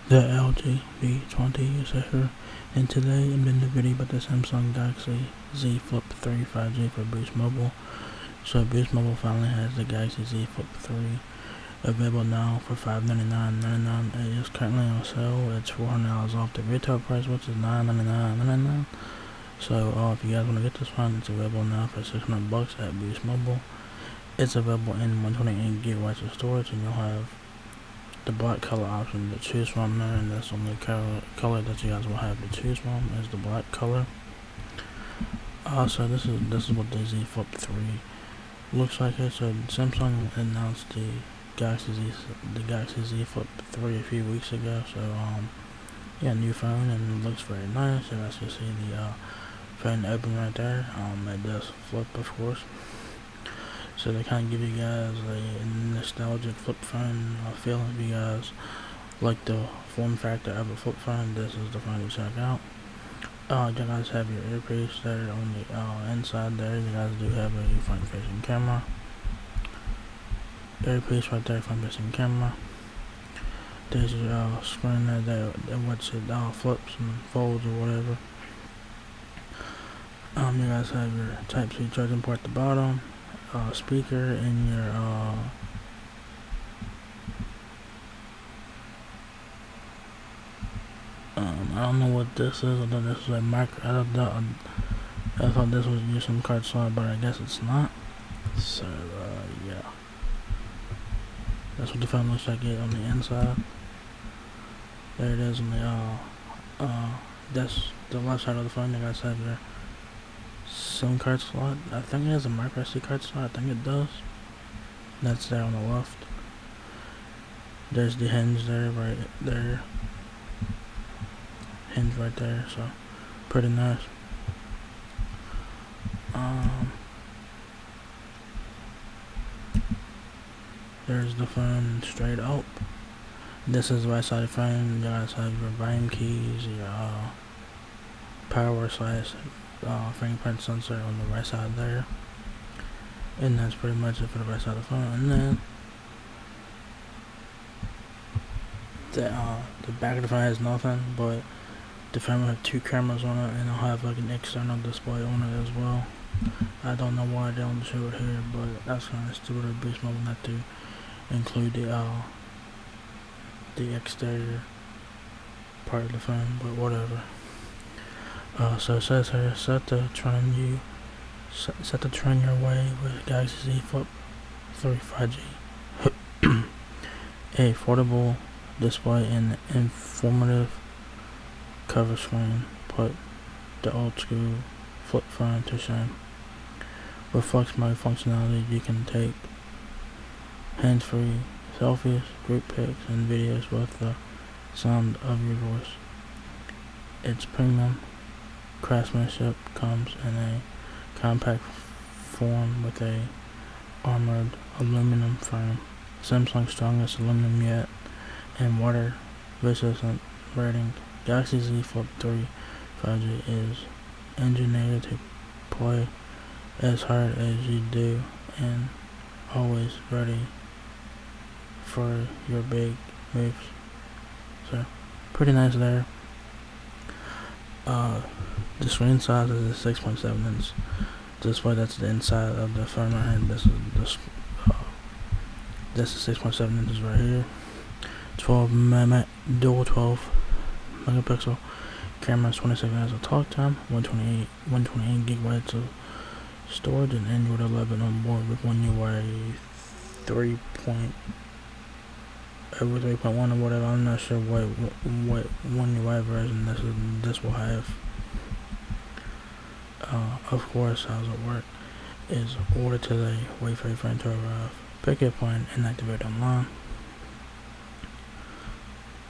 The LG V20 is here, and today I'm doing the video about the Samsung Galaxy Z Flip3 5G for Boost Mobile. So Boost Mobile finally has the Galaxy Z Flip3 available now for $599.99. It is currently on sale. It's $400 off the retail price, which is $999.99. So if you guys want to get this one, it's available now for $600 at Boost Mobile. It's available in 128 gigabytes of storage, and you'll have the black color option to choose from there, and that's the only color that you guys will have to choose from is the black color. So this is what the Z Flip 3 looks like here. So Samsung announced the Galaxy Z Flip 3 a few weeks ago. So yeah, new phone, and it looks very nice. You guys can see the phone open right there. It does flip, of course. So they kind of give you guys a nostalgic flip phone feeling. If you guys like the form factor of a flip phone, this is the phone to check out. You guys have your earpiece there on the inside there. You guys do have a front-facing camera. Earpiece right there, front-facing camera. There's your screen there, which it flips and folds or whatever. You guys have your Type-C charging port at the bottom. Speaker in your I don't know what this is. I thought this was a micro. I thought this was your SIM card slot, but I guess it's not. So yeah, that's what the phone looks like on the inside. There it is on the that's the left side of the phone. You guys have your SIM card slot. I think it has a micro SD card slot. I think it does. That's there on the left. There's the hinge there, right there. Hinge right there. So pretty nice. There's the phone straight up. This is the right side of the phone. You guys have your volume keys, your power / fingerprint sensor on the right side there, and that's pretty much it for the right side of the phone. And then the back of the phone has nothing, but the phone will have two cameras on it, and it'll have like an external display on it as well. I don't know why they don't show it here, but that's kind of stupid of Boost Mobile not to include the exterior part of the phone, but whatever. So it says here, set to trend your way with Galaxy Z Flip 3 5G. A affordable display and informative cover screen put the old school flip phone to shame. With flex mode functionality, you can take hands-free selfies, group pics, and videos with the sound of your voice. Its premium craftsmanship comes in a compact form with a armored aluminum frame, Samsung's strongest aluminum yet, and water resistant rating. Galaxy Z Flip 3 5G is engineered to play as hard as you do and always ready for your big moves. So pretty nice there. The screen size is a 6.7 inch display. That's the inside of the phone right here. This is 6.7 inches right here. 12 megapixel camera, 26 minutes of talk time, 128 gigabytes of storage, and Android 11 on board with One UI 3.1 or whatever. I'm not sure what One UI version this will have. Of course, how does it work? Is order today, wait for your friend to arrive, pick your point, and activate online.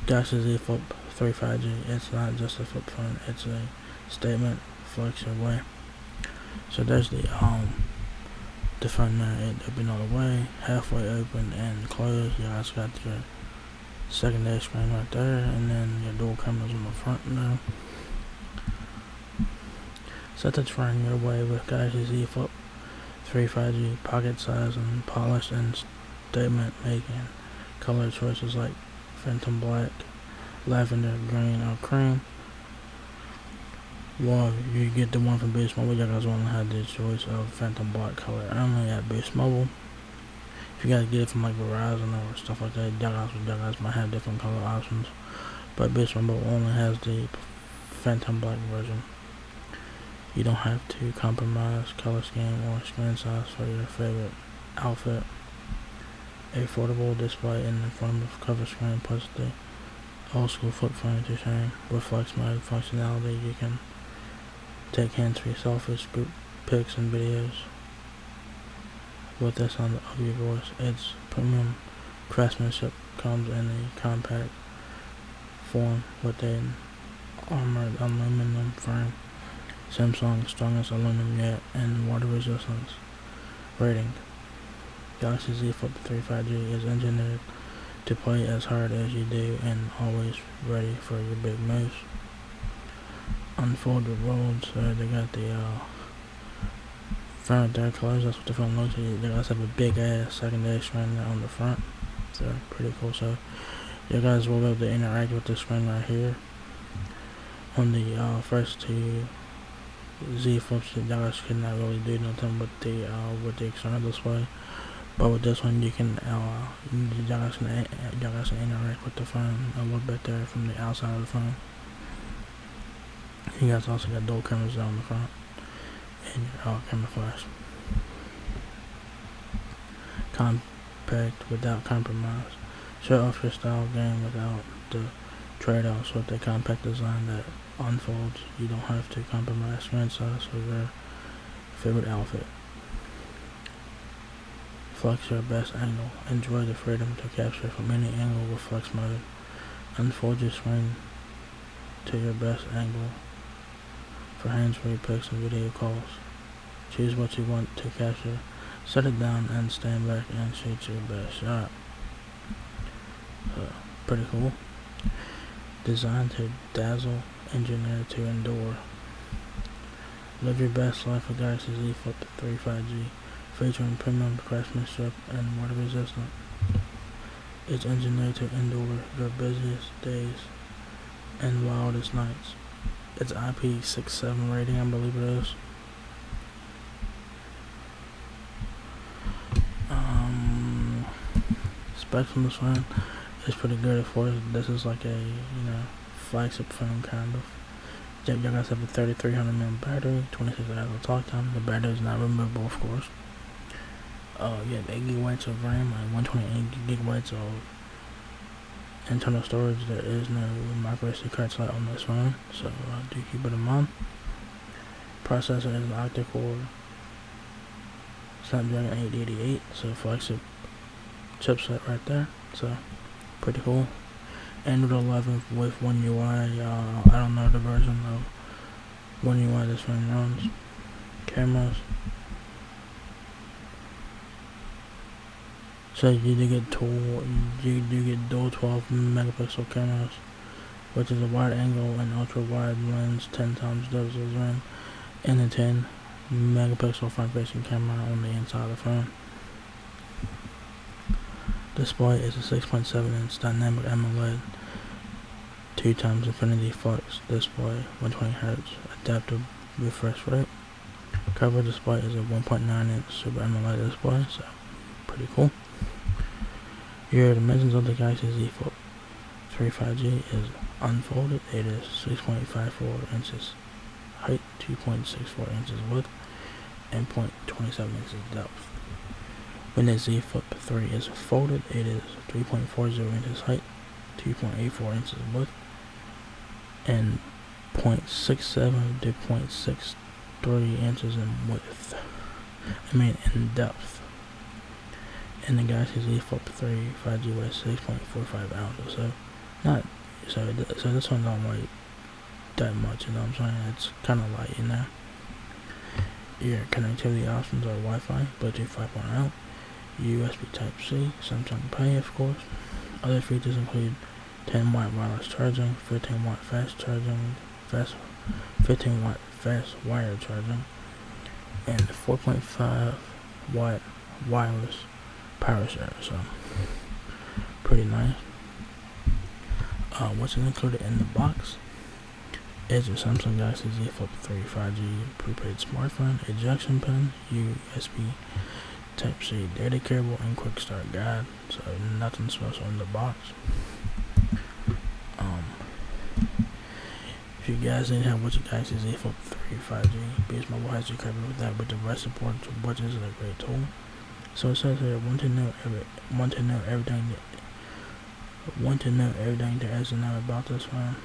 Galaxy Z Flip 3 5G. It's not just a flip phone. It's a statement. Flex your way. So there's the phone there. It opened all the way, halfway open and closed. You guys got your secondary screen right there, and then your dual cameras on the front there. Set to trend your way with Galaxy Z Flip 3 5G. Pocket size and polished and statement making color choices like Phantom Black, lavender, green, or cream. Well, you get the one from Boost Mobile. You guys want to have the choice of Phantom Black color only at Boost Mobile. If you guys get it from like Verizon or stuff like that, you guys might have different color options. But Boost Mobile only has the Phantom Black version. You don't have to compromise color scheme or screen size for your favorite outfit. A foldable display in the form of cover screen plus the old school flip phone to shine with flex mode functionality. You can take hands-free selfies, group pics, and videos with the sound of your voice. Its premium craftsmanship comes in a compact form with an armored aluminum frame, Samsung's strongest aluminum yet, and water resistance rating. Galaxy Z Flip3 5G is engineered to play as hard as you do and always ready for your big moves. Unfolded rolls, they got the front there colors, that's what the front looks like. They guys have a big ass secondary screen there on the front, so pretty cool. So you guys will be able to interact with the screen right here. On the first two Z Flips, you guys could not really do nothing with the external display. But with this one, you can you guys can interact with the phone a little bit there from the outside of the phone. You guys also got dual cameras down the front and your camera flash. Compact without compromise. Show off your style game without the trade-offs with the compact design that unfolds. You don't have to compromise screen size for your favorite outfit. Flex your best angle. Enjoy the freedom to capture from any angle with flex mode. Unfold your screen to your best angle for hands-free pics and video calls. Choose what you want to capture. Set it down and stand back and shoot your best shot. Pretty cool. Designed to dazzle, engineered to endure. Live your best life with Galaxy Z Flip3 5G. Featuring premium craftsmanship and water resistant. It's engineered to endure your busiest days and wildest nights. It's IP67 rating, I believe it is. Specs on this phone is pretty good. Of course, this is like a flagship phone kind of. You guys have a 3300 mAh battery, 26 hours of talk time. The battery is not removable, of course. You have 8 gigabytes of RAM and 128 gigabytes of internal storage. There is no micro SD card slot on this phone, so do keep it in mind. Processor is an octa-core Snapdragon 888, so flagship chipset right there, so pretty cool. Android 11 with One UI. I don't know the version of One UI this phone runs. Cameras. So you do get dual 12 megapixel cameras, which is a wide angle and ultra wide lens, 10 times the zoom, and a 10 megapixel front facing camera on the inside of the phone. Display is a 6.7 inch dynamic AMOLED 2x Infinity Flux display, 120Hz adaptive refresh rate. Cover display is a 1.9 inch Super AMOLED display, so pretty cool. Your dimensions of the Galaxy Z Flip3 5G is unfolded. It is 6.54 inches height, 2.64 inches width, and 0.27 inches depth. When the Z Flip3 is folded, it is 3.40 inches height, 2.84 inches width, and 0.67 to 0.63 inches in width. In depth. And the Galaxy Z Flip3 5G weighs 6.45 ounces, so this one don't weigh that much, you know what I'm saying? It's kind of light, Your connectivity options are Wi-Fi, Bluetooth 5.0, USB Type-C, Samsung Pay, of course. Other features include 10 watt wireless charging, 15 watt fast charging, 15 watt fast wire charging, and 4.5 watt wireless power share, so pretty nice. What's included in the box is your Samsung Galaxy Z Flip3 5G prepaid smartphone, ejection pin, USB Type-C data cable, and quick start guide. So nothing special in the box. If you guys need help with your Galaxy Z Flip3 5G, Beast Mobile has you covered with that with the rest support, which is a great tool. So it says here, want to know everything there is to know about this phone.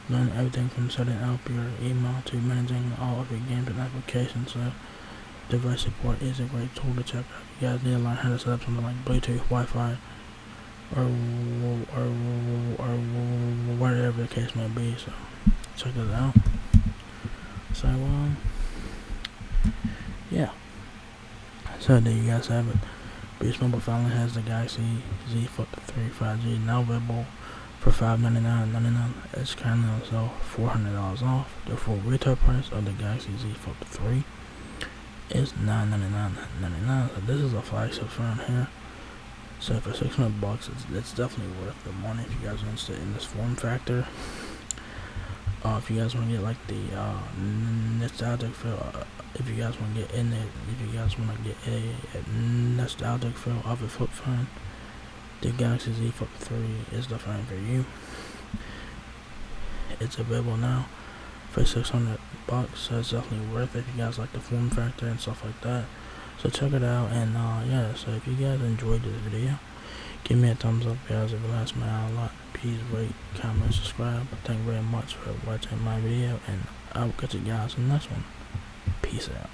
Learn everything from setting up your email to managing all of your games and applications. So device support is a great tool to check out. You guys need to learn how to set up something like Bluetooth, Wi-Fi, or whatever the case may be. So check it out. So yeah. So there you guys have it. Beast Mobile finally has the Galaxy Z Flip3 5G now available for $599.99. It's currently on sale $400 off. The full retail price of the Galaxy Z Flip3 is $999.99. So this is a flagship phone here. So for $600, it's definitely worth the money if you guys are interested in this form factor. If you guys want to get like the nostalgic feel, if you guys want to get in there, if you guys want to get a nostalgic feel of a flip phone, the Galaxy Z Flip3 is the phone for you. It's available now for $600, so it's definitely worth it if you guys like the form factor and stuff like that. So check it out, and yeah, so if you guys enjoyed this video, give me a thumbs up, guys. If it helps me out a lot, please rate, comment, subscribe. Thank you very much for watching my video, and I will catch you guys in the next one. Peace out.